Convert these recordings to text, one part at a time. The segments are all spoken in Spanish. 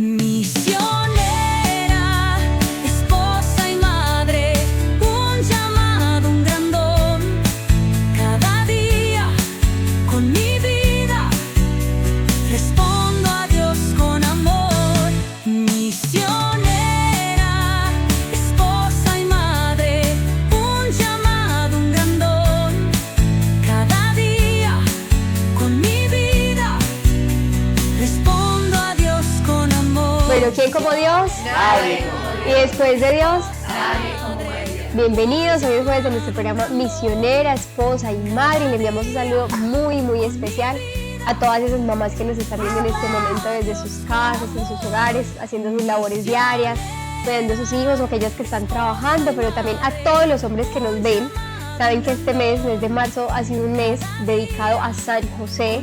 Misionera, esposa y madre, un llamado, un gran don. Cada día con mi vida respondo a Dios con amor. Misionera, esposa y madre, un llamado, un gran don. Cada día con mi vida respondo a Dios con amor. Bueno, ¿quién como Dios? Nadie. Y después de Dios, Nadie como ella. bienvenidos. Hoy es jueves de nuestro programa Misionera, Esposa y Madre. Y le enviamos un saludo muy especial a todas esas mamás que nos están viendo en este momento desde sus casas, en sus hogares, haciendo sus labores diarias, cuidando a sus hijos o aquellas que están trabajando, pero también a todos los hombres que nos ven. Saben que este mes de marzo, ha sido un mes dedicado a San José.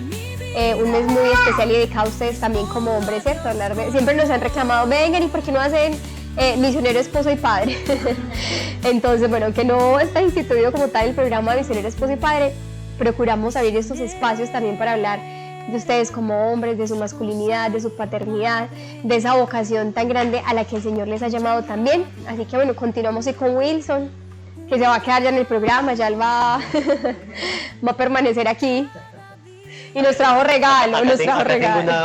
Un mes muy especial y dedicado a ustedes también como hombres, ¿cierto? Siempre nos han reclamado, vengan, ¿y por qué no hacen misionero, esposo y padre? Entonces, bueno, que no está instituido como tal el programa de misionero, esposo y padre, procuramos abrir estos espacios también para hablar de ustedes como hombres, de su masculinidad, de su paternidad, de esa vocación tan grande a la que el Señor les ha llamado también. Así que bueno, continuamos hoy con Wilson, que se va a quedar ya en el programa, ya él va a permanecer aquí. Y nos trajo regalo, Acá tengo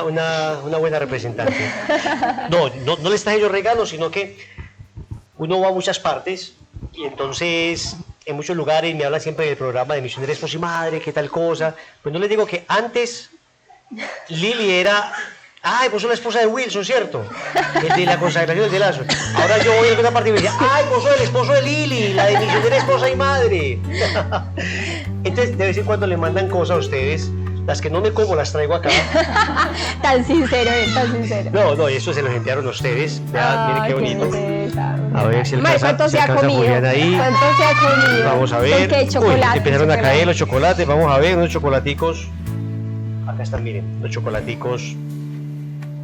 una buena representante. No les traje yo regalo, sino que uno va a muchas partes y entonces en muchos lugares me hablan siempre del programa de Misionera, Esposa y Madre, qué tal cosa. Pues no les digo que antes Lili era... Ay, vos sos la esposa de Wilson, ¿cierto? El de la consagración del lazo. Ahora yo voy a alguna parte y me dice, ay, vos sos el esposo de Lili, la de Misionera, Esposa y Madre. Entonces, de vez en cuando le mandan cosas a ustedes. Las que no me como las traigo acá. Tan sincero, tan sincero. No, eso se los enviaron a ustedes. Vean, miren qué bonito. A ver si ¿Cuánto se ha comido? ahí. ¿Cuánto se ha comido? Vamos a ver. ¿Qué chocolate? Empezaron a caer los chocolates. Vamos a ver, unos chocolaticos. Acá están, miren, los chocolaticos.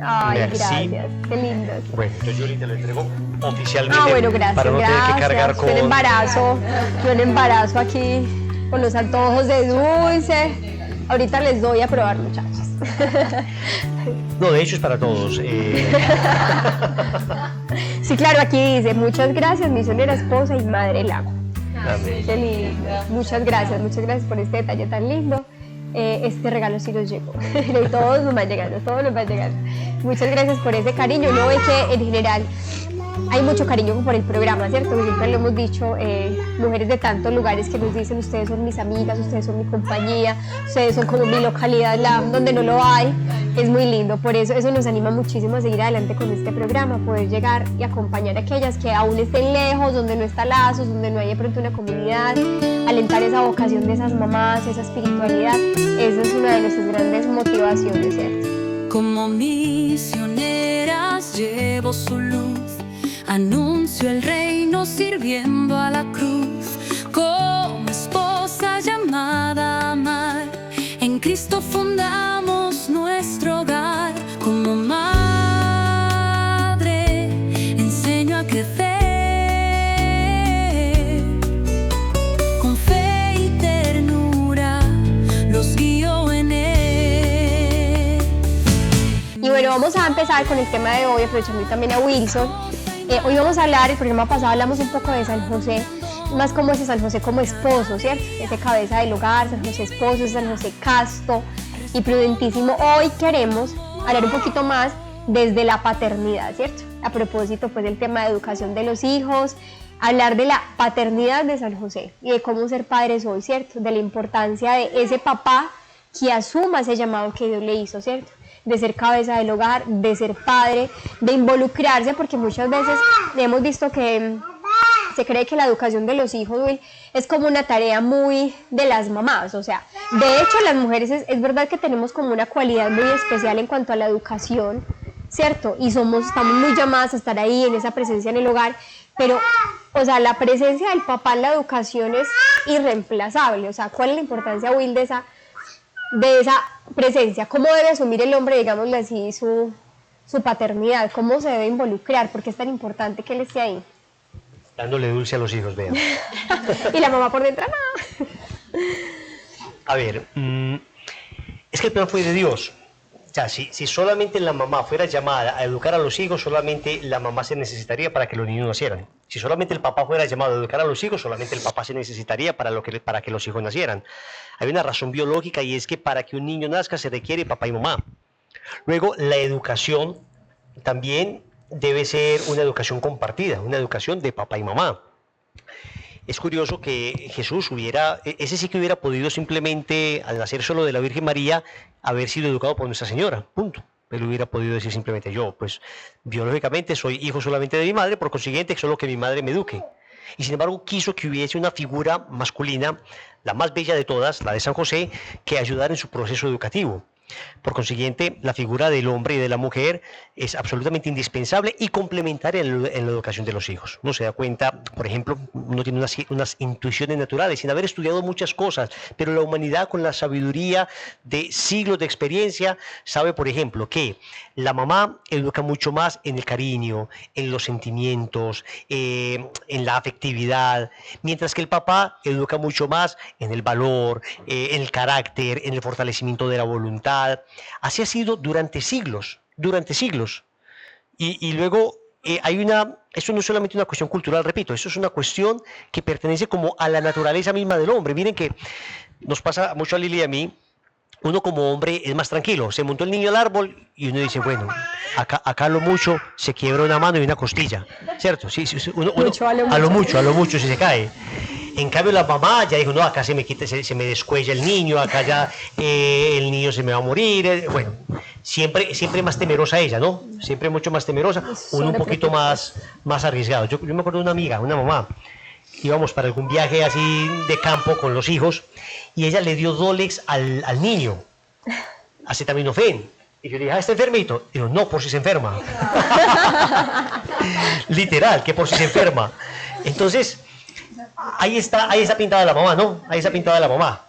Ay, Merci. gracias. Qué lindos. Bueno, entonces yo ahorita lo entrego oficialmente. Bueno, gracias. Para no tener que cargar con... Yo en embarazo aquí con los antojos de dulce. Ahorita les doy a probar, muchachos. No, de hecho es para todos. Sí, claro, aquí dice, muchas gracias, misionera, esposa y madre Lago. Amén. Qué lindo. Muchas gracias por este detalle tan lindo. Este regalo sí nos llegó. Y todos nos van llegando. Muchas gracias por ese cariño. Uno ve que en general hay mucho cariño por el programa, ¿cierto? Que siempre lo hemos dicho, mujeres de tantos lugares que nos dicen, ustedes son mis amigas, ustedes son mi compañía, ustedes son como mi localidad, donde no lo hay. Es muy lindo, por eso nos anima muchísimo a seguir adelante con este programa, poder llegar y acompañar a aquellas que aún estén lejos, donde no está lazos, donde no hay de pronto una comunidad, alentar esa vocación de esas mamás, esa espiritualidad. Esa es una de nuestras grandes motivaciones, ¿cierto? Como misioneras llevo su luz, anuncio el reino sirviendo a la cruz. Como esposa llamada a amar, en Cristo fundamos nuestro hogar. Como madre enseño a crecer, con fe y ternura los guío en él. Y bueno, vamos a empezar con el tema de hoy, aprovechando también a Wilson. Hoy vamos a hablar, el programa pasado hablamos un poco de San José, más como ese San José como esposo, ¿cierto? Ese cabeza del hogar, San José esposo, San José casto y prudentísimo. Hoy queremos hablar un poquito más desde la paternidad, ¿cierto? A propósito, pues, del tema de educación de los hijos, hablar de la paternidad de San José y de cómo ser padres hoy, ¿cierto? De la importancia de ese papá que asuma ese llamado que Dios le hizo, ¿cierto? De ser cabeza del hogar, de ser padre, de involucrarse, porque muchas veces hemos visto que se cree que la educación de los hijos, Will, es como una tarea muy de las mamás. O sea, de hecho las mujeres es verdad que tenemos como una cualidad muy especial en cuanto a la educación, ¿cierto? Y estamos muy llamadas a estar ahí en esa presencia en el hogar, pero, o sea, la presencia del papá en la educación es irreemplazable. O sea, ¿cuál es la importancia, Will, de esa presencia? ¿Cómo debe asumir el hombre, digámosle así, su paternidad? ¿Cómo se debe involucrar? ¿Por qué es tan importante que él esté ahí? Dándole dulce a los hijos, vean. Y la mamá por dentro, no. A ver, es que el plan fue de Dios. O sea, si solamente la mamá fuera llamada a educar a los hijos, solamente la mamá se necesitaría para que los niños nacieran. Si solamente el papá fuera llamado a educar a los hijos, solamente el papá se necesitaría para que los hijos nacieran. Hay una razón biológica y es que para que un niño nazca se requiere papá y mamá. Luego, la educación también debe ser una educación compartida, una educación de papá y mamá. Es curioso que Jesús ese sí que hubiera podido simplemente, al nacer solo de la Virgen María, haber sido educado por Nuestra Señora, punto. Él hubiera podido decir simplemente, yo, pues, biológicamente soy hijo solamente de mi madre, por consiguiente, solo que mi madre me eduque. Y sin embargo, quiso que hubiese una figura masculina, la más bella de todas, la de San José, que ayudara en su proceso educativo. Por consiguiente, la figura del hombre y de la mujer es absolutamente indispensable y complementaria en la educación de los hijos. Uno se da cuenta, por ejemplo, uno tiene unas intuiciones naturales sin haber estudiado muchas cosas, pero la humanidad con la sabiduría de siglos de experiencia sabe, por ejemplo, que la mamá educa mucho más en el cariño, en los sentimientos, en la afectividad, mientras que el papá educa mucho más en el valor, en el carácter, en el fortalecimiento de la voluntad. Así ha sido durante siglos, Y luego eso no es solamente una cuestión cultural, repito, eso es una cuestión que pertenece como a la naturaleza misma del hombre. Miren que nos pasa mucho a Lili y a mí, uno como hombre es más tranquilo, se montó el niño al árbol y uno dice, bueno, acá a lo mucho se quiebra una mano y una costilla, ¿cierto? Sí, a lo mucho si se cae. En cambio la mamá ya dijo, no, acá se me descuella el niño, acá ya el niño se me va a morir. Bueno, siempre más temerosa ella, ¿no? Siempre mucho más temerosa, uno un poquito más arriesgado. Yo me acuerdo de una amiga, una mamá, íbamos para algún viaje así de campo con los hijos y ella le dio Dolex al niño, acetaminofén. Y yo le dije, ¿está enfermito? Y dijo, no, por si se enferma. Literal, que por si se enferma. Entonces, ahí está pintada la mamá, ¿no? Ahí está pintada la mamá.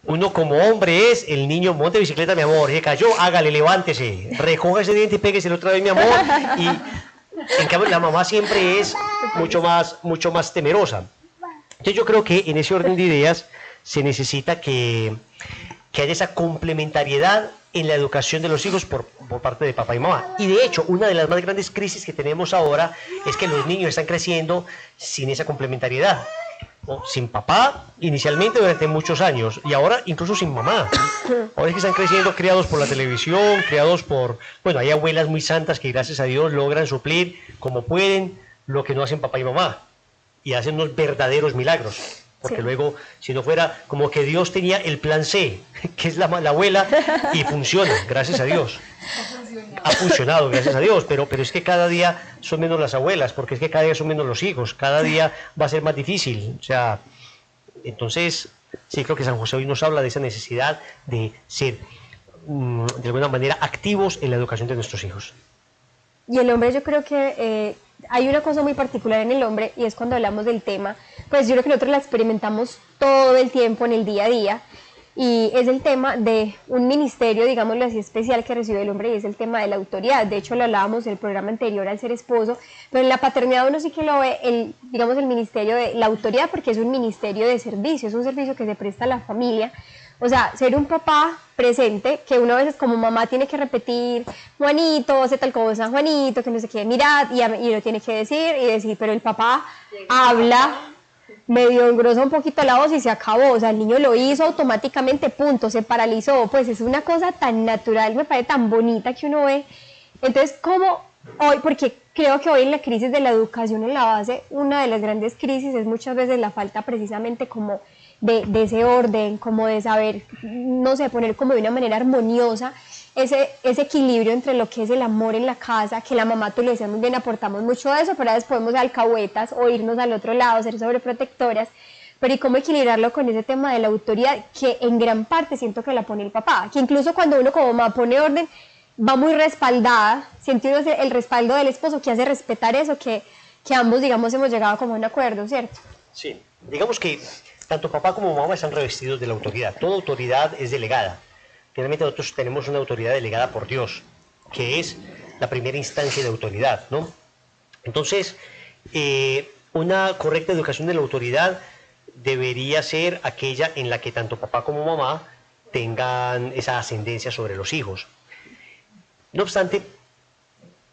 Uno como hombre el niño, monte bicicleta, mi amor, se cayó, hágale, levántese, recoja ese diente y péguese otra vez, mi amor. Y en cambio la mamá siempre es mucho más temerosa. Entonces yo creo que en ese orden de ideas se necesita que haya esa complementariedad en la educación de los hijos por parte de papá y mamá. Y de hecho, una de las más grandes crisis que tenemos ahora es que los niños están creciendo sin esa complementariedad. ¿No? Sin papá inicialmente durante muchos años y ahora incluso sin mamá. Ahora es que están creciendo criados por la televisión, criados por... Bueno, hay abuelas muy santas que gracias a Dios logran suplir como pueden lo que no hacen papá y mamá. Y hacen unos verdaderos milagros. Porque luego, si no fuera como que Dios tenía el plan C, que es la abuela, y funciona, gracias a Dios. Ha funcionado, gracias a Dios, pero es que cada día son menos las abuelas, porque es que cada día son menos los hijos, cada día va a ser más difícil. O sea, entonces, sí creo que San José hoy nos habla de esa necesidad de ser, de alguna manera, activos en la educación de nuestros hijos. Y el hombre, yo creo que hay una cosa muy particular en el hombre, y es cuando hablamos del tema, pues yo creo que nosotros la experimentamos todo el tiempo en el día a día, y es el tema de un ministerio, digámoslo así, especial que recibe el hombre, y es el tema de la autoridad. De hecho, lo hablábamos en el programa anterior al ser esposo, pero en la paternidad uno sí que lo ve, el ministerio de la autoridad, porque es un ministerio de servicio, es un servicio que se presta a la familia. O sea, ser un papá presente, que uno a veces como mamá tiene que repetir, Juanito, hace tal cosa, Juanito, que no se quiere mirar, y lo tiene que decir, pero el papá habla, medio engrosa un poquito la voz y se acabó. O sea, el niño lo hizo automáticamente, punto, se paralizó. Pues es una cosa tan natural, me parece tan bonita que uno ve. Entonces, ¿cómo hoy? Porque creo que hoy en la crisis de la educación en la base, una de las grandes crisis es muchas veces la falta precisamente como de ese orden, como de saber, no sé, poner como de una manera armoniosa ese equilibrio entre lo que es el amor en la casa, que la mamá, tú le decías muy bien, aportamos mucho de eso, pero a veces podemos ser alcahuetas o irnos al otro lado, ser sobreprotectoras, pero y cómo equilibrarlo con ese tema de la autoridad, que en gran parte siento que la pone el papá, que incluso cuando uno como mamá pone orden, va muy respaldada, siente uno el respaldo del esposo que hace respetar eso, que ambos, digamos, hemos llegado como a un acuerdo, ¿cierto? Sí, digamos que tanto papá como mamá están revestidos de la autoridad. Toda autoridad es delegada. Finalmente nosotros tenemos una autoridad delegada por Dios, que es la primera instancia de autoridad, ¿no? Entonces, una correcta educación de la autoridad debería ser aquella en la que tanto papá como mamá tengan esa ascendencia sobre los hijos. No obstante,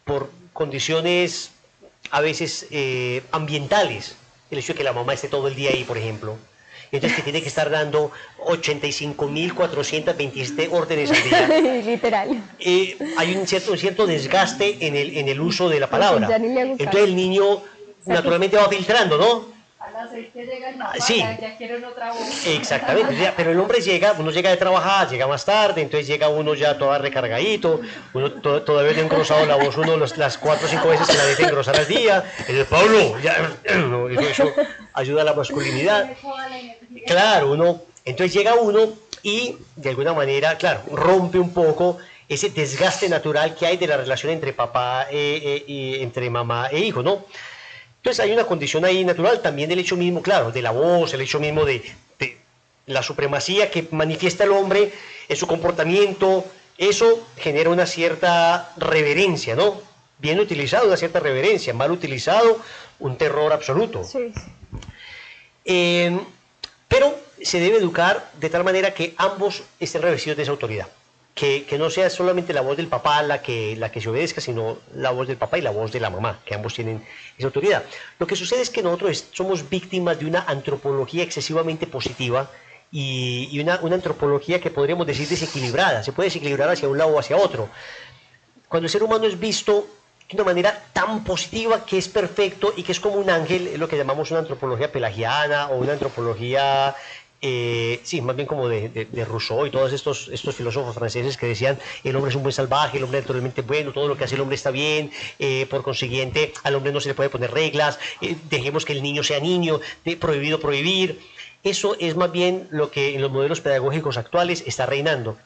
por condiciones a veces ambientales, el hecho de que la mamá esté todo el día ahí, por ejemplo, entonces que tiene que estar dando 85.427 órdenes al día. Literal. Hay un cierto desgaste en el uso de la palabra. Ya ni le gusta. Entonces el niño naturalmente va filtrando, ¿no? A las 6 que llega el papá, Sí. ya quieren otra voz. Exactamente, pero el hombre uno llega de trabajar, llega más tarde, entonces llega uno ya todo recargadito, uno todavía no ha engrosado la voz, las 4 o 5 veces que la deja engrosar al día, y dice, Pablo, ya, no, eso ayuda a la masculinidad. Claro, entonces llega uno y de alguna manera, claro, rompe un poco ese desgaste natural que hay de la relación entre papá y entre mamá e hijo, ¿no? Entonces hay una condición ahí natural también del hecho mismo, claro, de la voz, el hecho mismo de la supremacía que manifiesta el hombre en su comportamiento, eso genera una cierta reverencia, ¿no? Bien utilizado, una cierta reverencia, mal utilizado, un terror absoluto. Sí. Pero se debe educar de tal manera que ambos estén revestidos de esa autoridad. Que no sea solamente la voz del papá la que se obedezca, sino la voz del papá y la voz de la mamá, que ambos tienen esa autoridad. Lo que sucede es que nosotros somos víctimas de una antropología excesivamente positiva y una antropología que podríamos decir desequilibrada. Se puede desequilibrar hacia un lado o hacia otro. Cuando el ser humano es visto de una manera tan positiva que es perfecto y que es como un ángel, es lo que llamamos una antropología pelagiana o una antropología... sí, más bien como de Rousseau y todos estos filósofos franceses que decían el hombre es un buen salvaje, el hombre es naturalmente bueno, todo lo que hace el hombre está bien, por consiguiente al hombre no se le puede poner reglas, dejemos que el niño sea niño, prohibido prohibir. Eso es más bien lo que en los modelos pedagógicos actuales está reinando.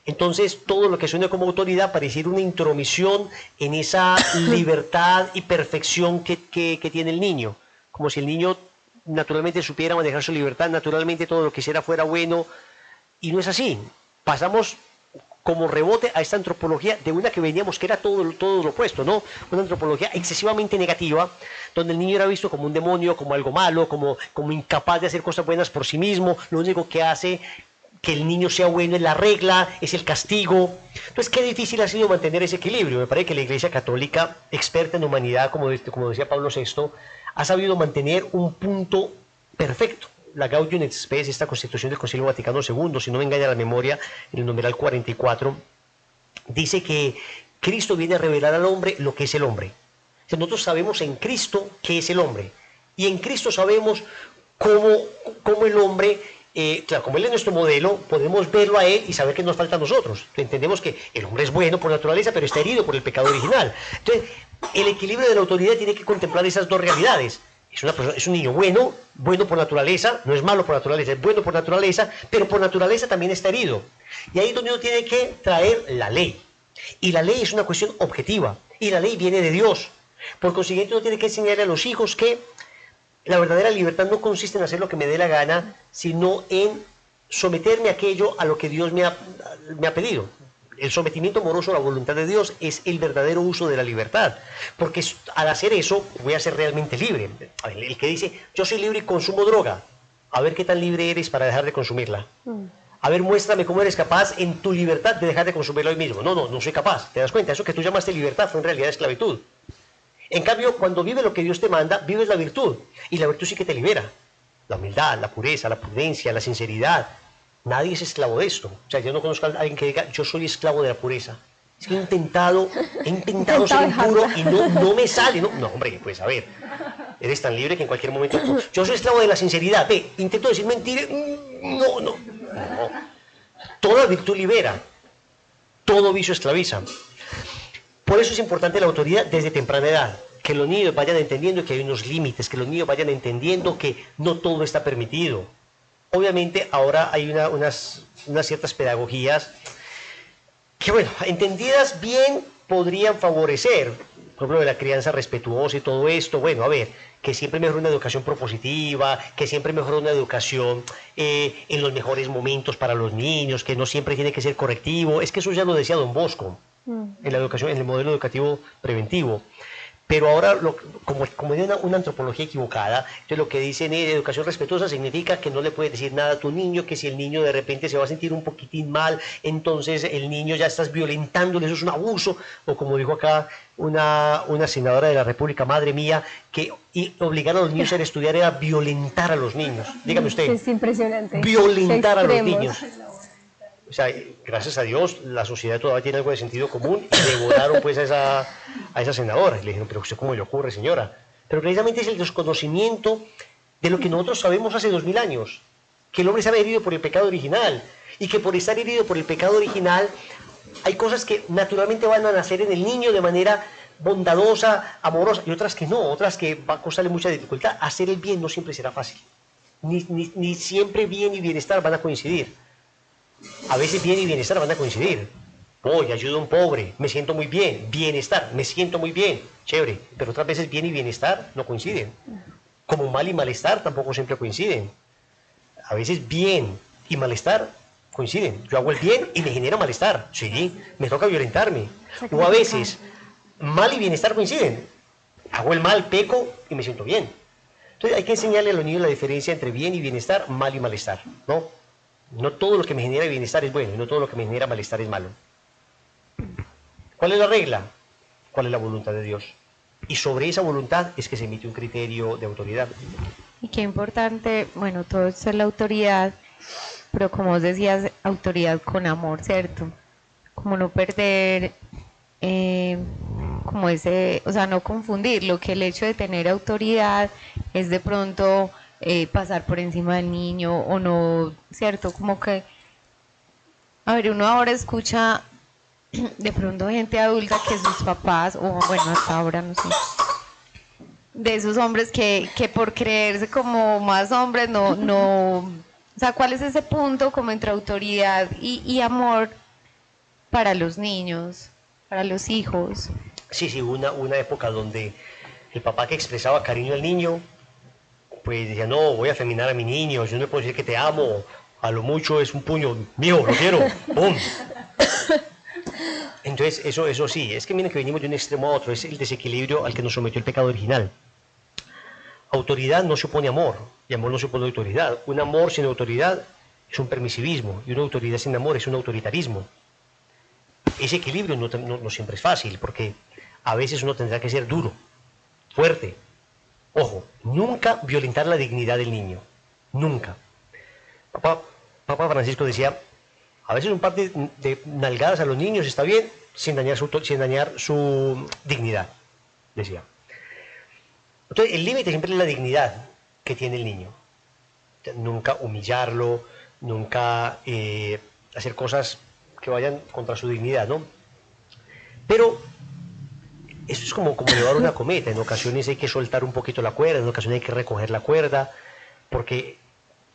Entonces todo lo que suena como autoridad pareciera una intromisión en esa libertad y perfección que tiene el niño, como si el niño naturalmente supiera manejar su libertad, naturalmente todo lo que hiciera fuera bueno, y no es así. Pasamos como rebote a esta antropología de una que veníamos que era todo lo opuesto, ¿no? Una antropología excesivamente negativa, donde el niño era visto como un demonio, como algo malo, como incapaz de hacer cosas buenas por sí mismo, lo único que hace que el niño sea bueno es la regla, es el castigo. Entonces, qué difícil ha sido mantener ese equilibrio. Me parece que la Iglesia Católica, experta en humanidad, como decía Pablo VI, ha sabido mantener un punto perfecto. La Gaudium et Spes, esta constitución del Concilio Vaticano II, si no me engaña la memoria, en el numeral 44, dice que Cristo viene a revelar al hombre lo que es el hombre. O sea, nosotros sabemos en Cristo qué es el hombre. Y en Cristo sabemos cómo el hombre... claro, como Él es nuestro modelo, podemos verlo a Él y saber que nos falta a nosotros. Entendemos que el hombre es bueno por naturaleza, pero está herido por el pecado original. Entonces, el equilibrio de la autoridad tiene que contemplar esas dos realidades. Es un niño bueno por naturaleza, no es malo por naturaleza, es bueno por naturaleza, pero por naturaleza también está herido. Y ahí es donde uno tiene que traer la ley. Y la ley es una cuestión objetiva, y la ley viene de Dios. Por consiguiente, uno tiene que enseñarle a los hijos que la verdadera libertad no consiste en hacer lo que me dé la gana, sino en someterme a aquello a lo que Dios me ha pedido. El sometimiento amoroso a la voluntad de Dios es el verdadero uso de la libertad, porque al hacer eso voy a ser realmente libre. A ver, el que dice, yo soy libre y consumo droga, a ver qué tan libre eres para dejar de consumirla. A ver, muéstrame cómo eres capaz en tu libertad de dejar de consumirla hoy mismo. No soy capaz. ¿Te das cuenta? Eso que tú llamaste libertad fue en realidad esclavitud. En cambio, cuando vives lo que Dios te manda, vives la virtud. Y la virtud sí que te libera. La humildad, la pureza, la prudencia, la sinceridad. Nadie es esclavo de esto. O sea, yo no conozco a alguien que diga, yo soy esclavo de la pureza. Es que he intentado ser impuro y no me sale. No, hombre, pues a ver. Eres tan libre que en cualquier momento... Yo soy esclavo de la sinceridad. Ve, intento decir mentiras. No. Toda virtud libera. Todo vicio esclaviza. Por eso es importante la autoridad desde temprana edad, que los niños vayan entendiendo que hay unos límites, que los niños vayan entendiendo que no todo está permitido. Obviamente ahora hay unas ciertas pedagogías que, bueno, entendidas bien podrían favorecer, por ejemplo, de la crianza respetuosa y todo esto. Bueno, a ver, que siempre mejor una educación propositiva, que siempre mejor una educación en los mejores momentos para los niños, que no siempre tiene que ser correctivo. Es que eso ya lo decía Don Bosco en la educación, en el modelo educativo preventivo. Pero ahora, como hay una antropología equivocada, entonces lo que dicen es educación respetuosa significa que no le puedes decir nada a tu niño, que si el niño de repente se va a sentir un poquitín mal, entonces el niño ya estás violentándole, eso es un abuso, o como dijo acá una senadora de la República, madre mía, que obligar a los niños a estudiar era violentar a los niños. Dígame usted. Es impresionante. Violentar a los Extremos. niños. O sea, gracias a Dios, la sociedad todavía tiene algo de sentido común y devoraron pues a esa senadora. Y le dijeron, pero usted cómo le ocurre, señora. Pero precisamente es el desconocimiento de lo que nosotros sabemos hace 2000 años. Que el hombre estaba herido por el pecado original. Y que por estar herido por el pecado original, hay cosas que naturalmente van a nacer en el niño de manera bondadosa, amorosa, y otras que no, otras que va a costarle mucha dificultad. Hacer el bien no siempre será fácil. Ni siempre bien y bienestar van a coincidir. A veces bien y bienestar van a coincidir. Voy, ayudo a un pobre, me siento muy bien. Bienestar, me siento muy bien. Chévere. Pero otras veces bien y bienestar no coinciden. Como mal y malestar tampoco siempre coinciden. A veces bien y malestar coinciden. Yo hago el bien y me genera malestar. Sí, me toca violentarme. O a veces mal y bienestar coinciden. Hago el mal, peco y me siento bien. Entonces hay que enseñarle a los niños la diferencia entre bien y bienestar, mal y malestar, ¿no? No todo lo que me genera bienestar es bueno y no todo lo que me genera malestar es malo. ¿Cuál es la regla? ¿Cuál es la voluntad de Dios? Y sobre esa voluntad es que se emite un criterio de autoridad. Y qué importante, bueno, todo esto es la autoridad, pero como vos decías, autoridad con amor, ¿cierto? Como no perder, como ese, o sea, no confundirlo, que el hecho de tener autoridad es de pronto pasar por encima del niño o no, ¿cierto? Como que, a ver, uno ahora escucha de pronto gente adulta que sus papás, o bueno, hasta ahora no sé, de esos hombres que por creerse como más hombres no, o sea, ¿cuál es ese punto como entre autoridad y amor para los niños, para los hijos? Sí, una época donde el papá que expresaba cariño al niño, pues decía, no, voy a afeminar a mi niño, yo no le puedo decir que te amo, a lo mucho es un puño, mío, lo quiero, ¡pum! Entonces, eso sí, es que miren que venimos de un extremo a otro, es el desequilibrio al que nos sometió el pecado original. Autoridad no se opone a amor, y amor no se opone a autoridad. Un amor sin autoridad es un permisivismo, y una autoridad sin amor es un autoritarismo. Ese equilibrio no siempre es fácil, porque a veces uno tendrá que ser duro, fuerte. Ojo, nunca violentar la dignidad del niño, nunca. Papa Francisco decía, a veces un par de nalgadas a los niños está bien, sin dañar su dignidad, decía. Entonces, el límite siempre es la dignidad que tiene el niño. Nunca humillarlo, nunca hacer cosas que vayan contra su dignidad, ¿no? Pero eso es como llevar una cometa. En ocasiones hay que soltar un poquito la cuerda, en ocasiones hay que recoger la cuerda, porque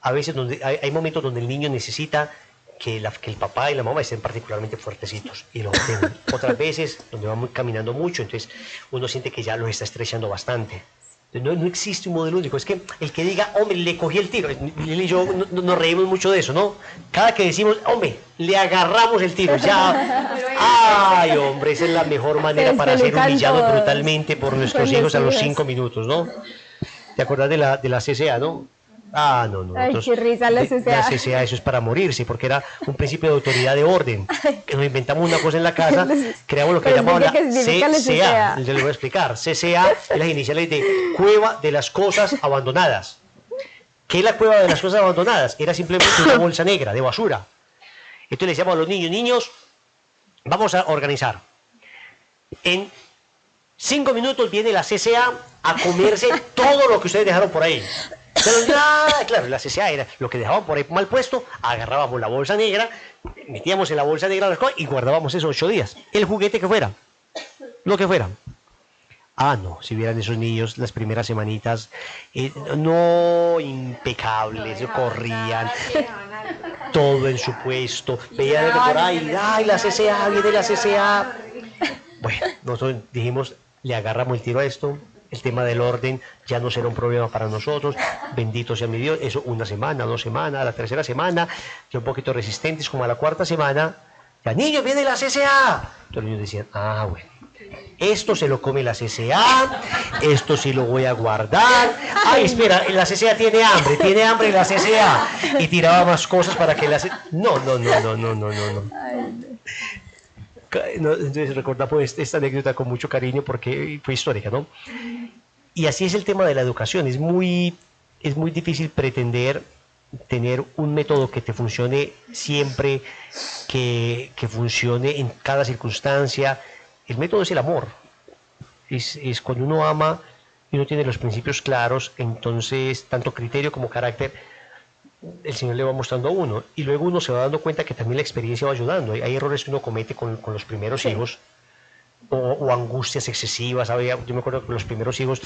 a veces hay momentos donde el niño necesita que el papá y la mamá estén particularmente fuertecitos y lo obtengan. Otras veces donde van caminando mucho, entonces uno siente que ya los está estrechando bastante. No existe un modelo único. Es que el que diga, hombre, le cogí el tiro, Lili y yo nos reímos mucho de eso, ¿no? Cada que decimos, hombre, le agarramos el tiro, ya. Ay, hombre, esa es la mejor manera para ser humillado brutalmente por nuestros hijos a los 5 minutos, ¿no? ¿Te acuerdas de la CCA, no? Ah, no. Ay, entonces, qué risa la CCA. La CCA, eso es para morirse, porque era un principio de autoridad de orden. Que nos inventamos una cosa en la casa, creamos lo que llamamos la CCA. Yo les voy a explicar. CCA es las iniciales de Cueva de las Cosas Abandonadas. ¿Qué es la Cueva de las Cosas Abandonadas? Era simplemente una bolsa negra de basura. Entonces le decíamos a los niños, vamos a organizar. En 5 minutos viene la CCA a comerse todo lo que ustedes dejaron por ahí. Pero ya, claro, la CCA era lo que dejaban por ahí mal puesto, agarrábamos la bolsa negra, metíamos en la bolsa negra las cosas y guardábamos esos 8 días. El juguete que fuera, lo que fuera. Ah, no, si vieran esos niños las primeras semanitas, no, impecables, corrían, todo en su puesto, veían que por ahí, ay, la CCA, viene la CCA. Bueno, nosotros dijimos, le agarramos el tiro a esto. El tema del orden ya no será un problema para nosotros, bendito sea mi Dios. Eso 1 semana, 2 semanas, a la 3.ª semana, ya un poquito resistentes, como a la 4.ª semana, ya niños, viene la CCA. Todos los niños decían, ah, bueno, Esto se lo come la CCA, esto sí lo voy a guardar. Ay, espera, la CCA tiene hambre la CCA. Y tiraba más cosas para que la CCA... No. Entonces recordamos esta anécdota con mucho cariño porque fue histórica, ¿no? Y así es el tema de la educación. Es muy difícil pretender tener un método que te funcione siempre, que funcione en cada circunstancia. El método es el amor. Es cuando uno ama y uno tiene los principios claros, entonces tanto criterio como carácter el Señor le va mostrando a uno, y luego uno se va dando cuenta que también la experiencia va ayudando. Hay errores que uno comete con los primeros hijos, o angustias excesivas. Yo me acuerdo que los primeros hijos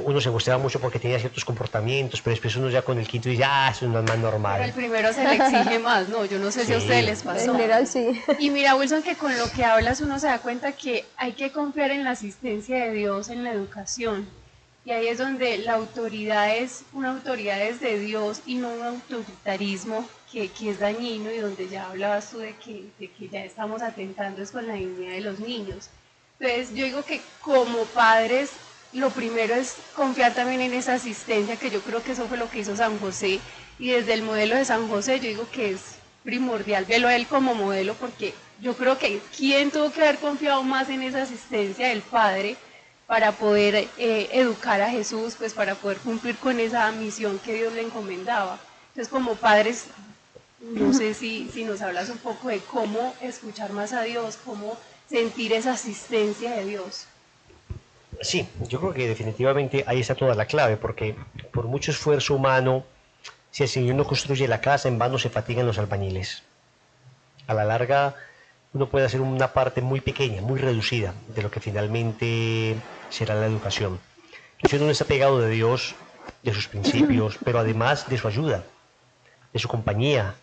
uno se angustiaba mucho porque tenía ciertos comportamientos, pero después uno ya con el quinto dice, eso no es más normal. Pero el primero se le exige más, ¿no? Yo no sé si a ustedes les pasó. En general, sí. Y mira, Wilson, que con lo que hablas uno se da cuenta que hay que confiar en la asistencia de Dios en la educación. Y ahí es donde la autoridad es una autoridad desde Dios y no un autoritarismo que es dañino, y donde ya hablabas tú de que ya estamos atentando es con la dignidad de los niños. Entonces yo digo que como padres lo primero es confiar también en esa asistencia, que yo creo que eso fue lo que hizo San José, y desde el modelo de San José yo digo que es primordial verlo a él como modelo, porque yo creo que ¿quién tuvo que haber confiado más en esa asistencia del Padre para poder educar a Jesús, pues para poder cumplir con esa misión que Dios le encomendaba? Entonces como padres, no sé si nos hablas un poco de cómo escuchar más a Dios, cómo sentir esa asistencia de Dios. Sí, yo creo que definitivamente ahí está toda la clave, porque por mucho esfuerzo humano, si el Señor no construye la casa, en vano se fatigan los albañiles. A la larga, uno puede hacer una parte muy pequeña, muy reducida, de lo que finalmente será la educación. Si uno no está pegado de Dios, de sus principios, pero además de su ayuda, de su compañía,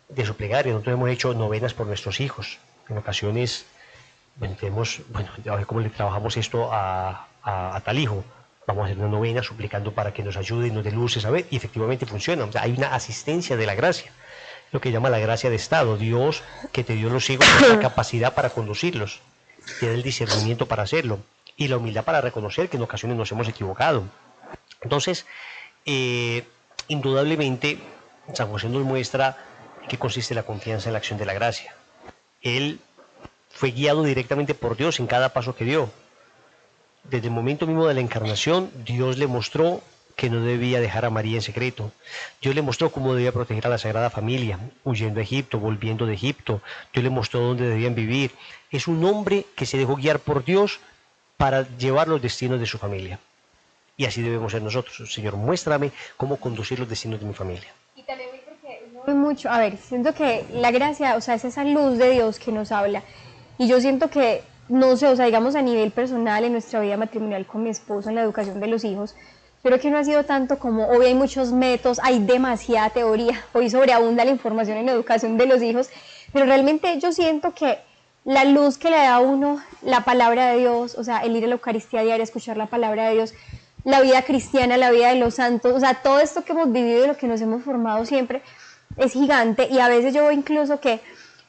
de su plegaria. Nosotros hemos hecho novenas por nuestros hijos. En ocasiones, a ver cómo le trabajamos esto a tal hijo. Vamos a hacer una novena suplicando para que nos ayude y nos dé luces, a ver, y efectivamente funciona. O sea, hay una asistencia de la gracia, lo que llama la gracia de Estado. Dios, que te dio los hijos, tiene la capacidad para conducirlos, tiene el discernimiento para hacerlo, y la humildad para reconocer que en ocasiones nos hemos equivocado. Entonces, indudablemente, San José nos muestra en qué consiste la confianza en la acción de la gracia. Él fue guiado directamente por Dios en cada paso que dio. Desde el momento mismo de la encarnación, Dios le mostró que no debía dejar a María en secreto. Dios le mostró cómo debía proteger a la Sagrada Familia, huyendo a Egipto, volviendo de Egipto. Dios le mostró dónde debían vivir. Es un hombre que se dejó guiar por Dios para llevar los destinos de su familia. Y así debemos ser nosotros. Señor, muéstrame cómo conducir los destinos de mi familia. Y también porque mucho, a ver, siento que la gracia, o sea, es esa luz de Dios que nos habla. Y yo siento que, no sé, o sea, digamos a nivel personal, en nuestra vida matrimonial con mi esposo, en la educación de los hijos, creo que no ha sido tanto como, hoy hay muchos métodos, hay demasiada teoría, hoy sobreabunda la información en la educación de los hijos, pero realmente yo siento que la luz que le da a uno la palabra de Dios, o sea, el ir a la Eucaristía diaria, escuchar la palabra de Dios, la vida cristiana, la vida de los santos, o sea, todo esto que hemos vivido y lo que nos hemos formado siempre es gigante, y a veces yo veo incluso que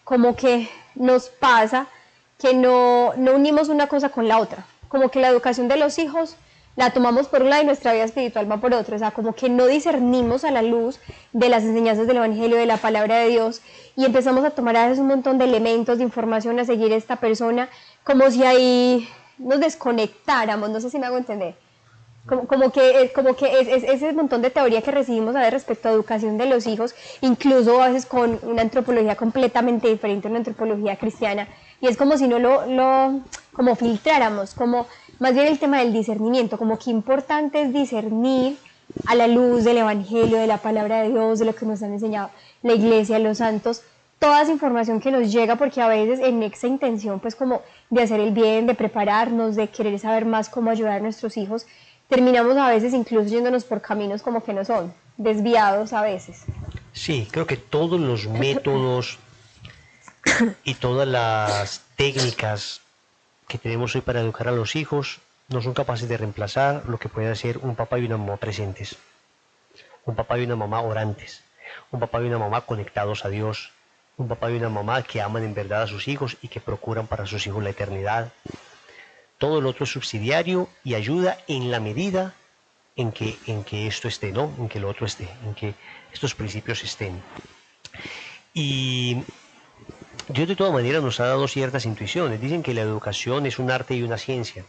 como que nos pasa que no unimos una cosa con la otra, como que la educación de los hijos la tomamos por un lado y nuestra vida espiritual va por otro, o sea, como que no discernimos a la luz de las enseñanzas del Evangelio, de la palabra de Dios, y empezamos a tomar a veces un montón de elementos, de información, a seguir a esta persona, como si ahí nos desconectáramos, no sé si me hago entender. Como que es ese montón de teoría que recibimos a ver respecto a educación de los hijos, incluso a veces con una antropología completamente diferente, una antropología cristiana, y es como si no como filtráramos, como más bien el tema del discernimiento, como que importante es discernir a la luz del Evangelio, de la palabra de Dios, de lo que nos han enseñado la Iglesia, los santos, toda esa información que nos llega, porque a veces en esa intención pues como de hacer el bien, de prepararnos, de querer saber más cómo ayudar a nuestros hijos, terminamos a veces incluso yéndonos por caminos como que no son, desviados a veces. Sí, creo que todos los métodos y todas las técnicas que tenemos hoy para educar a los hijos no son capaces de reemplazar lo que puede hacer un papá y una mamá presentes, un papá y una mamá orantes, un papá y una mamá conectados a Dios, un papá y una mamá que aman en verdad a sus hijos y que procuran para sus hijos la eternidad. Todo lo otro es subsidiario y ayuda en la medida en que esto esté, ¿no? En que lo otro esté, en que estos principios estén. Y Dios de todas maneras nos ha dado ciertas intuiciones. Dicen que la educación es un arte y una ciencia.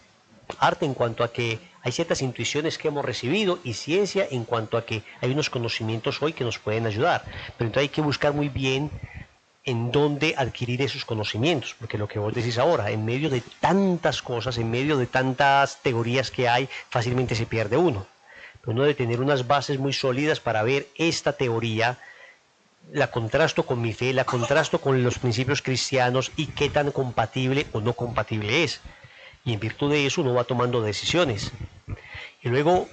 Arte en cuanto a que hay ciertas intuiciones que hemos recibido y ciencia en cuanto a que hay unos conocimientos hoy que nos pueden ayudar. Pero entonces hay que buscar muy bien en dónde adquirir esos conocimientos, porque lo que vos decís ahora, en medio de tantas cosas, en medio de tantas teorías que hay, fácilmente se pierde uno. Pero uno debe tener unas bases muy sólidas para ver esta teoría, la contrasto con mi fe, la contrasto con los principios cristianos y qué tan compatible o no compatible es. Y en virtud de eso uno va tomando decisiones. Y luego,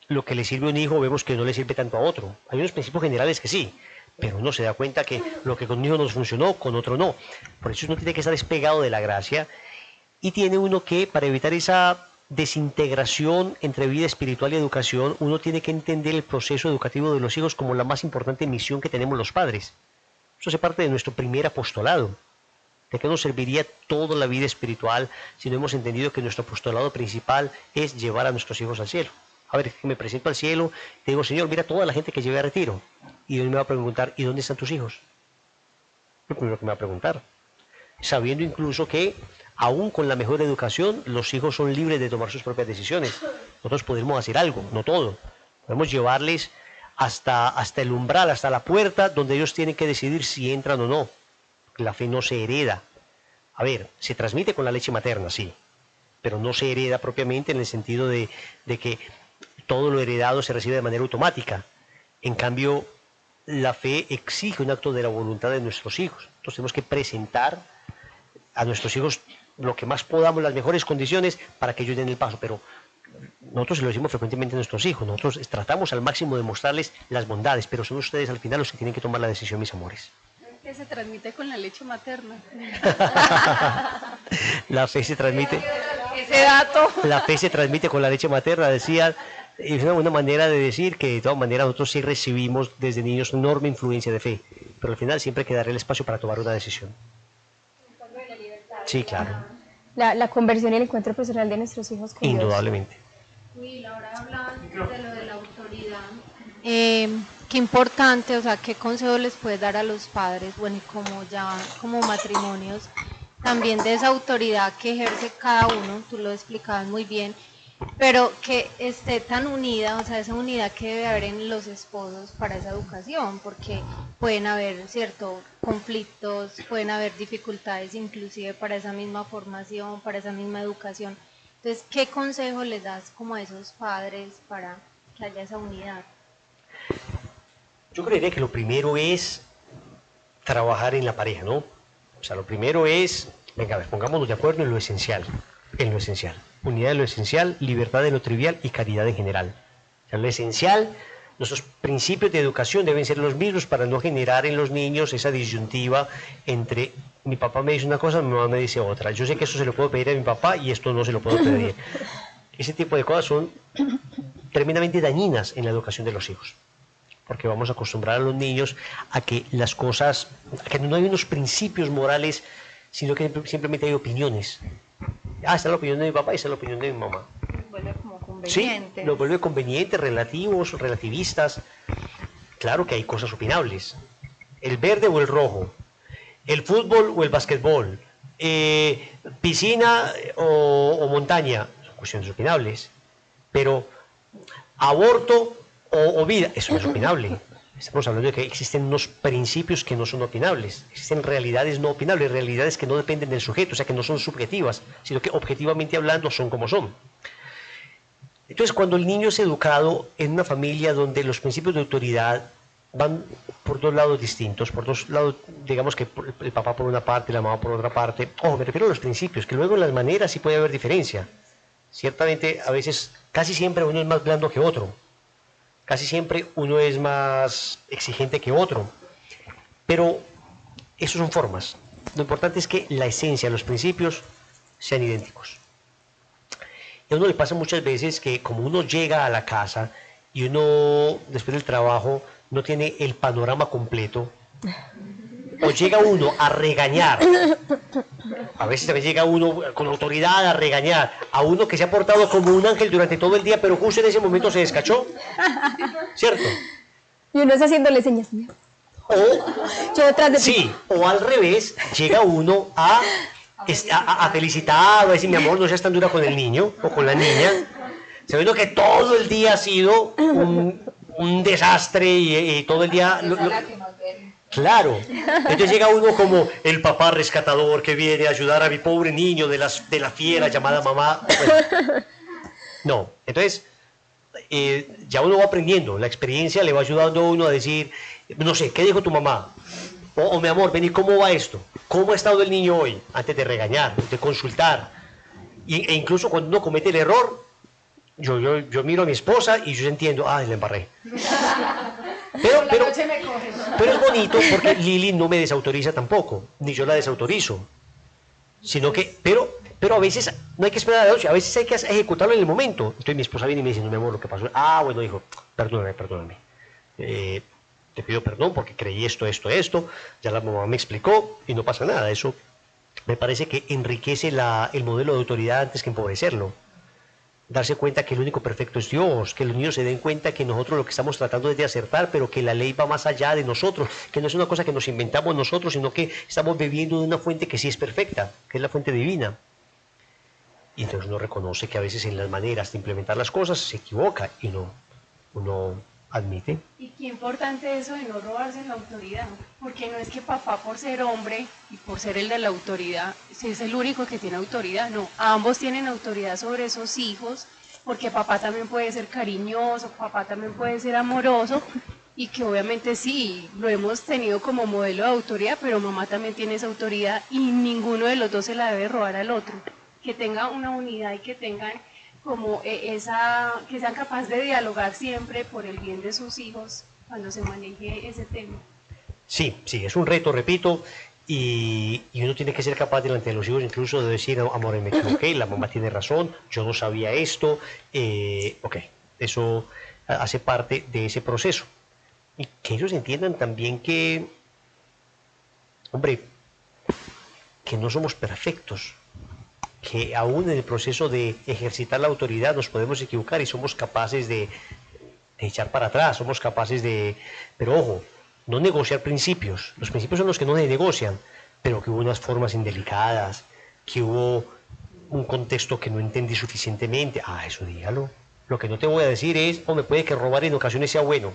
lo que le sirve a un hijo vemos que no le sirve tanto a otro. Hay unos principios generales que sí, pero uno se da cuenta que lo que con un hijo nos funcionó, con otro no. Por eso uno tiene que estar despegado de la gracia y tiene uno que, para evitar esa desintegración entre vida espiritual y educación, uno tiene que entender el proceso educativo de los hijos como la más importante misión que tenemos los padres. Eso hace parte de nuestro primer apostolado. ¿De qué nos serviría toda la vida espiritual si no hemos entendido que nuestro apostolado principal es llevar a nuestros hijos al cielo? A ver, me presento al cielo, te digo, Señor, mira toda la gente que llevé a retiro. Y Dios me va a preguntar, ¿y dónde están tus hijos? Lo primero que me va a preguntar. Sabiendo incluso que, aún con la mejor educación, los hijos son libres de tomar sus propias decisiones. Nosotros podemos hacer algo, no todo. Podemos llevarles hasta el umbral, hasta la puerta, donde ellos tienen que decidir si entran o no. La fe no se hereda. A ver, se transmite con la leche materna, sí, pero no se hereda propiamente en el sentido de que todo lo heredado se recibe de manera automática. En cambio, la fe exige un acto de la voluntad de nuestros hijos. Entonces tenemos que presentar a nuestros hijos lo que más podamos, las mejores condiciones para que ellos den el paso. Pero nosotros se lo decimos frecuentemente a nuestros hijos. Nosotros tratamos al máximo de mostrarles las bondades, pero son ustedes al final los que tienen que tomar la decisión, mis amores. Que se transmite con la leche materna. La fe se transmite. Ese dato. La fe se transmite con la leche materna, decía. Es una manera de decir que de todas maneras nosotros sí recibimos desde niños enorme influencia de fe, pero al final siempre hay que darle el espacio para tomar una decisión. Sí, claro. La conversión y el encuentro personal de nuestros hijos con Indudablemente. Will, ahora hablan de lo de la autoridad. Qué importante, o sea, qué consejo les puedes dar a los padres, bueno, y como matrimonios, también de esa autoridad que ejerce cada uno, tú lo explicabas muy bien, pero que esté tan unida, o sea, esa unidad que debe haber en los esposos para esa educación, porque pueden haber, cierto, conflictos, pueden haber dificultades inclusive para esa misma formación, para esa misma educación. Entonces, ¿qué consejo les das como a esos padres para que haya esa unidad? Yo creería que lo primero es trabajar en la pareja, ¿no? O sea, lo primero es, venga, a ver, pongámonos de acuerdo en lo esencial. En lo esencial. Unidad en lo esencial, libertad en lo trivial y caridad en general. O sea, lo esencial, nuestros principios de educación deben ser los mismos para no generar en los niños esa disyuntiva entre mi papá me dice una cosa, mi mamá me dice otra. Yo sé que eso se lo puedo pedir a mi papá y esto no se lo puedo pedir. Ese tipo de cosas son tremendamente dañinas en la educación de los hijos. Porque vamos a acostumbrar a los niños a que las cosas, a que no hay unos principios morales, sino que simplemente hay opiniones. Ah, esta es la opinión de mi papá y esta es la opinión de mi mamá. Vuelve como conveniente. Sí, lo vuelve conveniente, relativos, relativistas. Claro que hay cosas opinables. El verde o el rojo, el fútbol o el básquetbol, piscina o montaña, son cuestiones opinables. Pero aborto o vida, eso no es opinable. Estamos hablando de que existen unos principios que no son opinables, existen realidades no opinables, realidades que no dependen del sujeto, o sea que no son subjetivas, sino que objetivamente hablando son como son. Entonces, cuando el niño es educado en una familia donde los principios de autoridad van por dos lados distintos, por dos lados, digamos que el papá por una parte y la mamá por otra parte, ojo, me refiero a los principios, que luego en las maneras sí puede haber diferencia. Ciertamente, a veces, casi siempre uno es más blando que otro. Casi siempre uno es más exigente que otro, pero eso son formas. Lo importante es que la esencia, los principios sean idénticos. Y a uno le pasa muchas veces que como uno llega a la casa y uno después del trabajo no tiene el panorama completo, o llega uno a regañar, a veces también llega uno con autoridad a regañar, a uno que se ha portado como un ángel durante todo el día, pero justo en ese momento se descachó, ¿cierto? Y uno está haciéndole señas. O, Yo detrás de ti. sí, o al revés, llega uno a felicitar, o a decir, mi amor, no seas tan dura con el niño o con la niña, sabiendo que todo el día ha sido un desastre y todo el día... Claro, entonces llega uno como el papá rescatador que viene a ayudar a mi pobre niño de la fiera llamada mamá. Bueno, no, entonces ya uno va aprendiendo, la experiencia le va ayudando a uno a decir, no sé, ¿qué dijo tu mamá? O mi amor, ven, ¿y cómo va esto? ¿Cómo ha estado el niño hoy? Antes de regañar, de consultar. E incluso cuando uno comete el error, yo miro a mi esposa y yo entiendo, la embarré. Pero es bonito porque Lili no me desautoriza tampoco, ni yo la desautorizo. Sino que, pero a veces no hay que esperar a la noche, a veces hay que ejecutarlo en el momento. Entonces mi esposa viene y me dice, no, mi amor, lo que pasó. Bueno, hijo, perdóname. Te pido perdón porque creí esto. Ya la mamá me explicó y no pasa nada. Eso me parece que enriquece el modelo de autoridad antes que empobrecerlo. Darse cuenta que el único perfecto es Dios, que los niños se den cuenta que nosotros lo que estamos tratando es de acertar, pero que la ley va más allá de nosotros, que no es una cosa que nos inventamos nosotros, sino que estamos bebiendo de una fuente que sí es perfecta, que es la fuente divina. Y entonces uno reconoce que a veces en las maneras de implementar las cosas se equivoca y uno admite. Y qué importante eso de no robarse la autoridad, porque no es que papá por ser hombre y por ser el de la autoridad, si es el único que tiene autoridad, no, ambos tienen autoridad sobre esos hijos, porque papá también puede ser cariñoso, papá también puede ser amoroso, y que obviamente sí, lo hemos tenido como modelo de autoridad, pero mamá también tiene esa autoridad y ninguno de los dos se la debe robar al otro, que tenga una unidad y que tengan como que sean capaces de dialogar siempre por el bien de sus hijos cuando se maneje ese tema. Sí, es un reto, repito, y uno tiene que ser capaz delante de los hijos incluso de decir, amor, me equivoqué, la mamá tiene razón, yo no sabía esto, eso hace parte de ese proceso. Y que ellos entiendan también que, hombre, que no somos perfectos, que aún en el proceso de ejercitar la autoridad nos podemos equivocar y somos capaces de echar para atrás, somos capaces de... Pero ojo, no negociar principios. Los principios son los que no se negocian, pero que hubo unas formas indelicadas, que hubo un contexto que no entendí suficientemente. Eso dígalo. Lo que no te voy a decir es, me puede que robar en ocasiones sea bueno.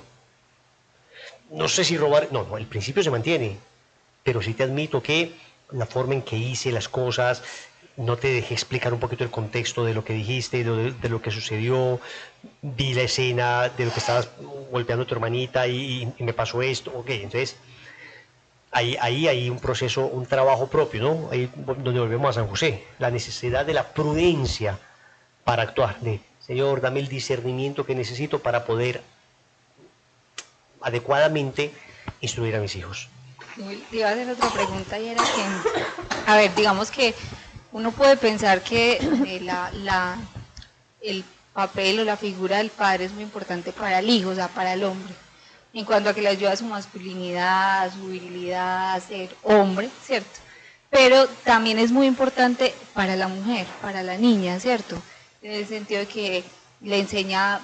No sé si robar... No, el principio se mantiene, pero sí te admito que la forma en que hice las cosas... No te dejé explicar un poquito el contexto de lo que dijiste, de lo que sucedió, vi la escena de lo que estabas golpeando a tu hermanita y me pasó esto, entonces ahí hay un proceso, un trabajo propio, ¿no? Ahí donde volvemos a San José, la necesidad de la prudencia para actuar, Señor, dame el discernimiento que necesito para poder adecuadamente instruir a mis hijos. Te iba a hacer otra pregunta y era que, digamos que uno puede pensar que el papel o la figura del padre es muy importante para el hijo, o sea, para el hombre, en cuanto a que le ayuda a su masculinidad, a su virilidad, a ser hombre, ¿cierto? Pero también es muy importante para la mujer, para la niña, ¿cierto? En el sentido de que le enseña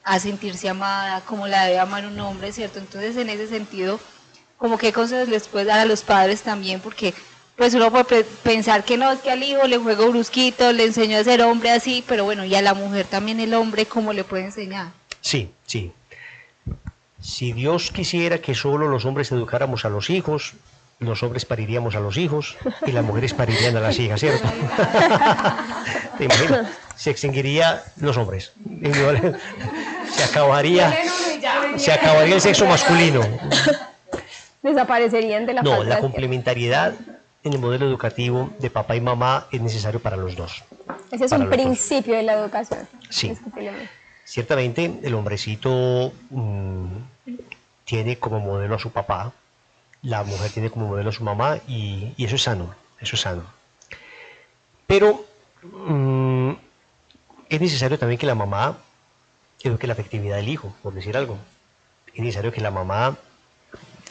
a sentirse amada, como la debe amar un hombre, ¿cierto? Entonces, en ese sentido, como qué consejos les puedes dar a los padres también, porque pues uno puede pensar que no, es que al hijo le juego brusquito, le enseño a ser hombre así, pero bueno, y a la mujer también el hombre, ¿cómo le puede enseñar? Sí. Si Dios quisiera que solo los hombres educáramos a los hijos, los hombres pariríamos a los hijos y las mujeres parirían a las hijas, ¿cierto? ¿Te imaginas? Se extinguiría los hombres. Se acabaría el sexo masculino. Desaparecerían de la faz de la la complementariedad en el modelo educativo de papá y mamá es necesario para los dos. Ese es un principio de la educación. Sí. Ciertamente el hombrecito tiene como modelo a su papá, la mujer tiene como modelo a su mamá y eso es sano, Pero es necesario también que la mamá eduque la afectividad del hijo, por decir algo. Es necesario que la mamá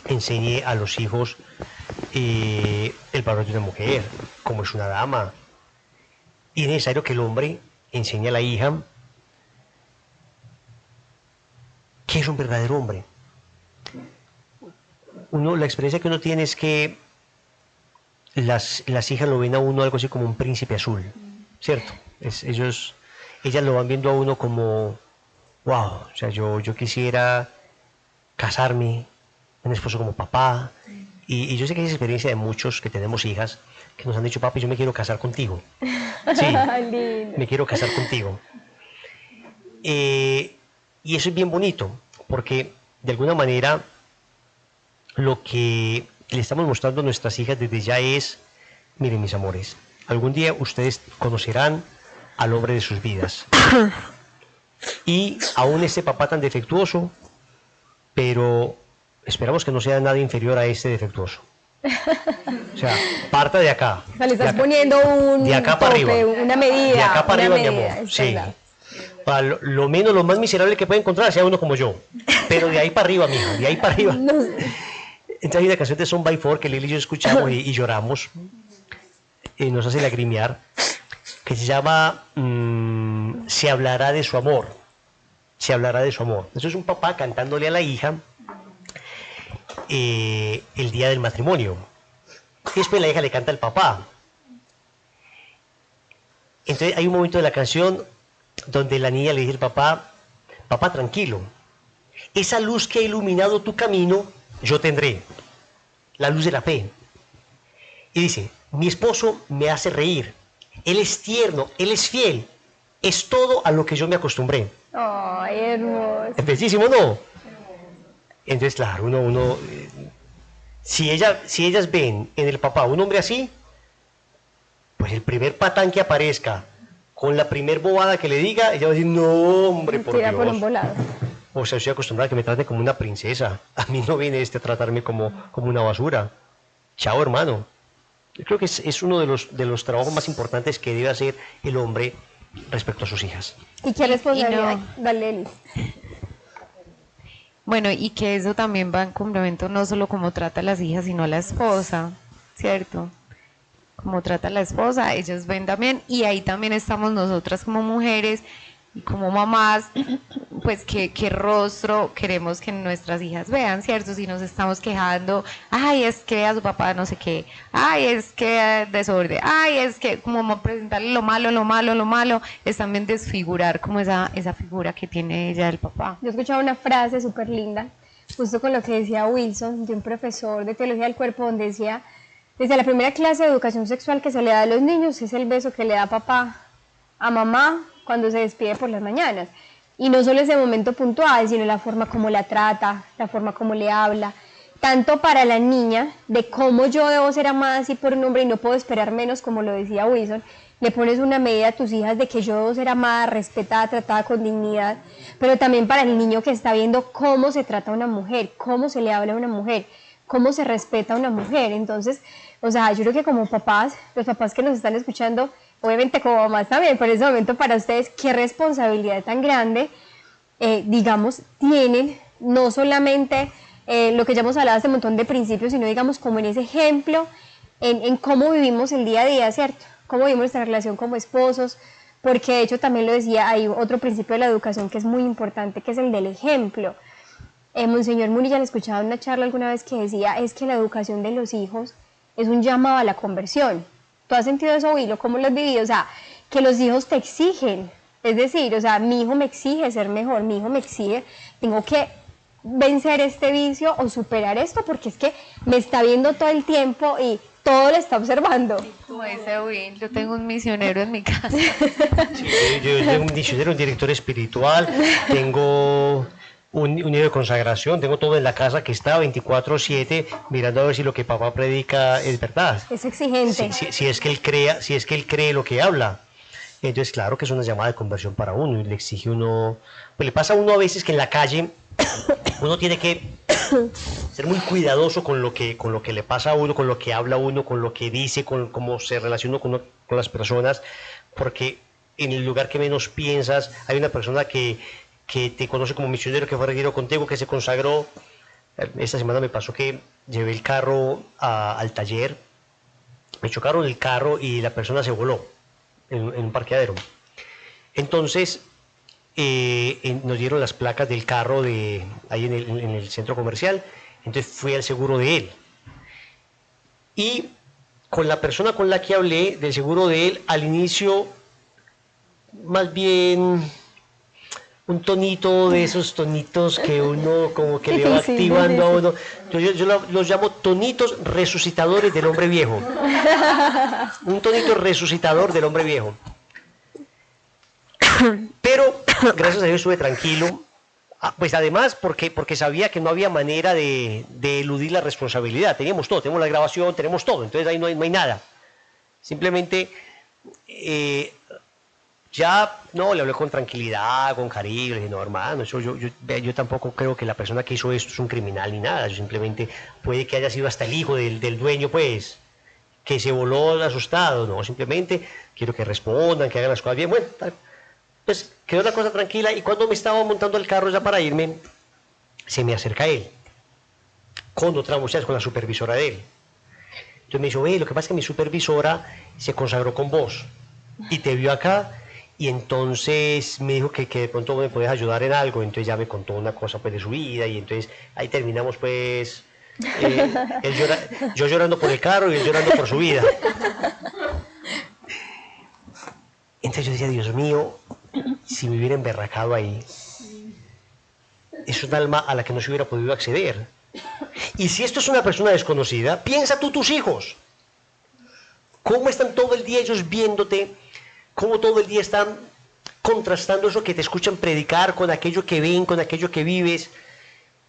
enseñe a los hijos el valor de una mujer, cómo es una dama. Y es necesario que el hombre enseñe a la hija qué es un verdadero hombre. La experiencia que uno tiene es que las hijas lo ven a uno algo así como un príncipe azul, ¿cierto? Ellas lo van viendo a uno como, wow, o sea, yo quisiera casarme, un esposo como papá. Y yo sé que hay experiencia de muchos que tenemos hijas que nos han dicho, papi, yo me quiero casar contigo. Sí, me quiero casar contigo. Y eso es bien bonito, porque de alguna manera lo que le estamos mostrando a nuestras hijas desde ya es, miren mis amores, algún día ustedes conocerán al hombre de sus vidas. Y aún este papá tan defectuoso, pero esperamos que no sea nada inferior a este defectuoso. O sea, parta de acá. O sea, le estás poniendo un de acá para tope, arriba. una medida. De acá para arriba, mi medida, amor. es Sí. verdad. Para lo menos, lo más miserable que puede encontrar sea uno como yo. Pero de ahí para arriba, mija, de ahí para arriba. No. Entonces hay una canción de Son by Four que Lili y yo escuchamos y lloramos. Nos hace lagrimear. Que se llama Se hablará de su amor. Se hablará de su amor. Eso es un papá cantándole a la hija el día del matrimonio. Y después la hija le canta al papá. Entonces hay un momento de la canción donde la niña le dice al papá, papá, tranquilo, esa luz que ha iluminado tu camino, yo tendré, la luz de la fe. Y dice, mi esposo me hace reír, él es tierno, él es fiel, es todo a lo que yo me acostumbré. Ay, hermoso. Es bellísimo, ¿no? Entonces, claro, si ellas ven en el papá un hombre así, pues el primer patán que aparezca, con la primer bobada que le diga, ella va a decir, no, hombre, por Tira por un Dios. volado. O sea, estoy acostumbrada a que me trate como una princesa. A mí no viene a tratarme como una basura. Chao, hermano. Yo creo que es uno de los trabajos más importantes que debe hacer el hombre respecto a sus hijas. ¿Y qué responsabilidad? Y no. Dale, Eli. Bueno, y que eso también va en complemento no solo como trata a las hijas, sino a la esposa, ¿cierto? Como trata a la esposa, ellos ven también, y ahí también estamos nosotras como mujeres y como mamás, pues qué rostro queremos que nuestras hijas vean, ¿cierto? Si nos estamos quejando, ay, es que a su papá no sé qué, ay, es que desorden, ay, es que como presentarle lo malo, es también desfigurar como esa figura que tiene ella del papá. Yo escuchaba una frase súper linda, justo con lo que decía Wilson, de un profesor de teología del cuerpo, donde decía, desde la primera clase de educación sexual que se le da a los niños es el beso que le da papá a mamá cuando se despide por las mañanas. Y no solo ese momento puntual, sino la forma como la trata, la forma como le habla, tanto para la niña, de cómo yo debo ser amada así por un hombre y no puedo esperar menos, como lo decía Wilson, le pones una medida a tus hijas de que yo debo ser amada, respetada, tratada con dignidad, pero también para el niño que está viendo cómo se trata a una mujer, cómo se le habla a una mujer, cómo se respeta a una mujer. Entonces, o sea, yo creo que como papás, los papás que nos están escuchando, obviamente como mamás también, por ese momento para ustedes, qué responsabilidad tan grande, digamos, tienen, no solamente lo que ya hemos hablado, este montón de principios, sino digamos como en ese ejemplo, en cómo vivimos el día a día, ¿cierto? Cómo vivimos nuestra relación como esposos, porque de hecho también lo decía, hay otro principio de la educación que es muy importante, que es el del ejemplo. Monseñor Munilla, le escuchaba en una charla alguna vez que decía, es que la educación de los hijos es un llamado a la conversión. ¿Tú has sentido eso, Willo? ¿Cómo lo has vivido? O sea, que los hijos te exigen, es decir, o sea, mi hijo me exige ser mejor, mi hijo me exige, tengo que vencer este vicio o superar esto, porque es que me está viendo todo el tiempo y todo lo está observando. Como dice Will, yo tengo un misionero en mi casa. Sí, yo tengo un misionero, un director espiritual, tengo un niño de consagración, tengo todo en la casa que está 24/7 mirando a ver si lo que papá predica es verdad. Es exigente. Si es que él cree lo que habla. Entonces, claro que es una llamada de conversión para uno y le exige uno, pues le pasa a uno a veces que en la calle uno tiene que ser muy cuidadoso con lo que le pasa a uno, con lo que habla uno, con lo que dice, con cómo se relaciona con las personas, porque en el lugar que menos piensas hay una persona que te conoce como misionero, que fue retiro contigo, que se consagró, Esta semana me pasó que llevé el carro al taller, me chocaron el carro y la persona se voló en un parqueadero. Entonces nos dieron las placas del carro ahí en el centro comercial, entonces fui al seguro de él. Y con la persona con la que hablé del seguro de él, al inicio, más bien un tonito de esos tonitos que uno como que le va activando a uno. Yo los llamo tonitos resucitadores del hombre viejo. Un tonito resucitador del hombre viejo. Pero gracias a Dios estuve tranquilo. Pues además porque sabía que no había manera de eludir la responsabilidad. Teníamos todo, tenemos la grabación, tenemos todo. Entonces ahí no hay nada. Simplemente ya no le hablé con tranquilidad, con cariño. Le dije, no, hermano, yo tampoco creo que la persona que hizo esto es un criminal ni nada. Yo simplemente puede que haya sido hasta el hijo del dueño, pues, que se voló asustado. No, simplemente quiero que respondan, que hagan las cosas bien. Bueno, pues quedó la cosa tranquila y cuando me estaba montando el carro ya para irme, se me acerca él, con otra muchacha, con la supervisora de él. Entonces me dijo, lo que pasa es que mi supervisora se consagró con vos y te vio acá y entonces me dijo que de pronto me podías ayudar en algo. Entonces ya me contó una cosa pues de su vida y entonces ahí terminamos pues, yo llorando por el carro y él llorando por su vida. Entonces yo decía, Dios mío, si me hubiera emberracado ahí, es un alma a la que no se hubiera podido acceder. Y si esto es una persona desconocida, piensa tú tus hijos. ¿Cómo están todo el día ellos viéndote? ¿Cómo todo el día están contrastando eso que te escuchan predicar con aquello que ven, con aquello que vives?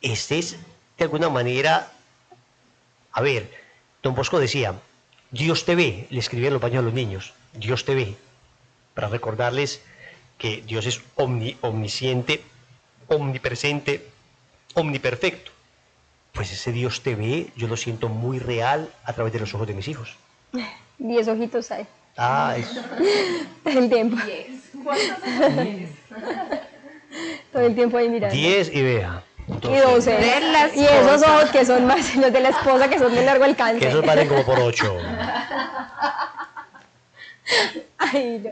Este es, de alguna manera, a ver, Don Bosco decía, Dios te ve, le escribía en los baños a los niños, Dios te ve, para recordarles que Dios es omnisciente, omnipresente, omniperfecto. Pues ese Dios te ve, yo lo siento muy real a través de los ojos de mis hijos. 10 ojitos hay. Eso. Todo el tiempo. 10. ¿Cuántos tienes? Todo el tiempo ahí mirando. 10 y vea. Y 12. Y esos ojos que son más los de la esposa, que son de largo alcance. Que esos valen como por 8. Ay, no.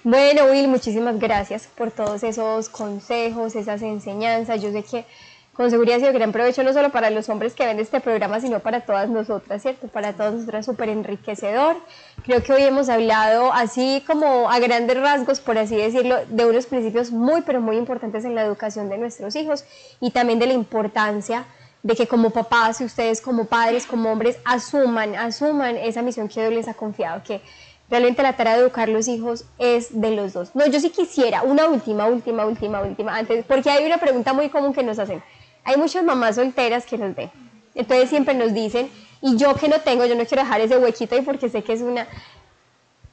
Bueno, Will, muchísimas gracias por todos esos consejos, esas enseñanzas. Yo sé que con seguridad ha sido de gran provecho no solo para los hombres que ven este programa, sino para todas nosotras, ¿cierto? Para todas nosotras súper enriquecedor. Creo que hoy hemos hablado así como a grandes rasgos, por así decirlo, de unos principios muy, pero muy importantes en la educación de nuestros hijos y también de la importancia de que como papás y ustedes como padres, como hombres, asuman esa misión que Dios les ha confiado, que realmente la tarea de educar los hijos es de los dos. No, yo sí quisiera una última, antes, porque hay una pregunta muy común que nos hacen. Hay muchas mamás solteras que nos ven, entonces siempre nos dicen, y yo que no tengo, yo no quiero dejar ese huequito ahí porque sé que es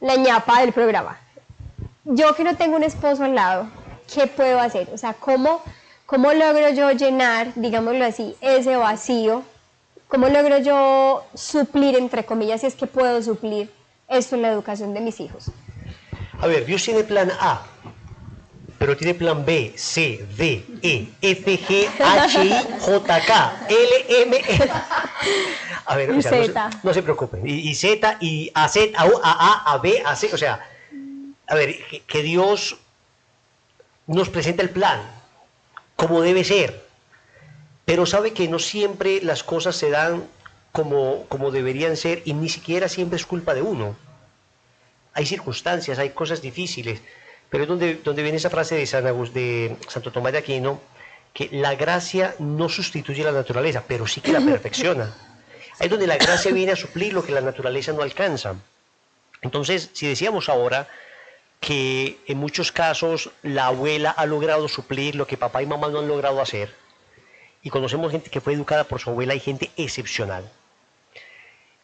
la ñapa del programa. Yo que no tengo un esposo al lado, ¿qué puedo hacer? O sea, ¿cómo logro yo llenar, digámoslo así, ese vacío? ¿Cómo logro yo suplir, entre comillas, si es que puedo suplir esto en la educación de mis hijos? A ver, Dios tiene plan A, pero tiene plan B, C, D, E, F, G, H, I, J, K, L, M, N. A ver, o sea, no se preocupen. Y Z, y A, Z, A, B, A, C. O sea, a ver, que Dios nos presenta el plan como debe ser, pero sabe que no siempre las cosas se dan como deberían ser y ni siquiera siempre es culpa de uno. Hay circunstancias, hay cosas difíciles, pero es donde viene esa frase de Santo Tomás de Aquino, que la gracia no sustituye la naturaleza, pero sí que la perfecciona. Ahí es donde la gracia viene a suplir lo que la naturaleza no alcanza. Entonces, si decíamos ahora que en muchos casos la abuela ha logrado suplir lo que papá y mamá no han logrado hacer, y conocemos gente que fue educada por su abuela y gente excepcional.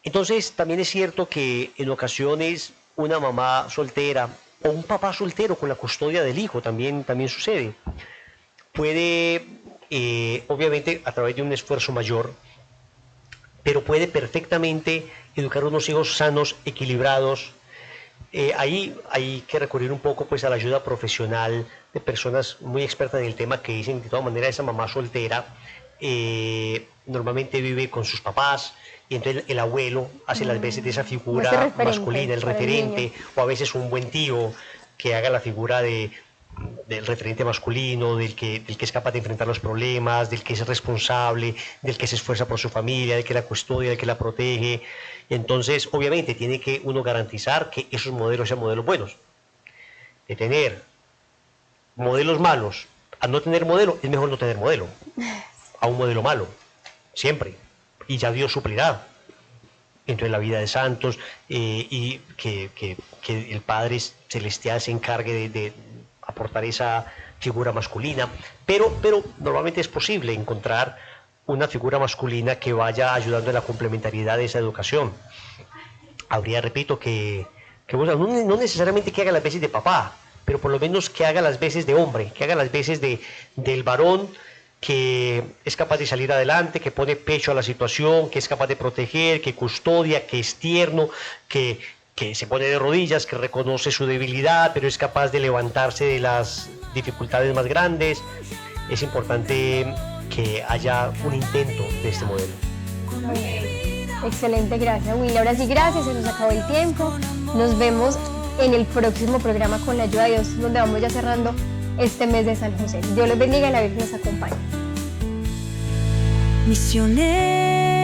Entonces, también es cierto que en ocasiones una mamá soltera o un papá soltero con la custodia del hijo también sucede. Puede, obviamente, a través de un esfuerzo mayor, pero puede perfectamente educar unos hijos sanos, equilibrados. Ahí hay que recurrir un poco pues, a la ayuda profesional de personas muy expertas en el tema que dicen que de todas maneras esa mamá soltera normalmente vive con sus papás, y entonces el abuelo hace las veces de esa figura Ese referente masculina, el para el referente, niño. o a veces un buen tío que haga la figura del referente masculino, del que es capaz de enfrentar los problemas, del que es responsable, del que se esfuerza por su familia, del que la custodia, del que la protege. Entonces, obviamente, tiene que uno garantizar que esos modelos sean modelos buenos. De tener modelos malos a no tener modelo, es mejor no tener modelo a un modelo malo, siempre. Y ya Dios suplirá. Entonces la vida de santos, y que el Padre Celestial se encargue de aportar esa figura masculina, pero normalmente es posible encontrar una figura masculina que vaya ayudando en la complementariedad de esa educación. Habría, repito, que bueno, no necesariamente que haga las veces de papá, pero por lo menos que haga las veces de hombre, que haga las veces del varón que es capaz de salir adelante, que pone pecho a la situación, que es capaz de proteger, que custodia, que es tierno, que se pone de rodillas, que reconoce su debilidad, pero es capaz de levantarse de las dificultades más grandes. Es importante que haya un intento de este modelo. Excelente, gracias Will. Ahora sí, gracias, se nos acabó el tiempo. Nos vemos en el próximo programa con la ayuda de Dios, donde vamos ya cerrando este mes de San José. Dios los bendiga y la Virgen nos acompañe. Misionera,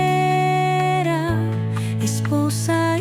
esposa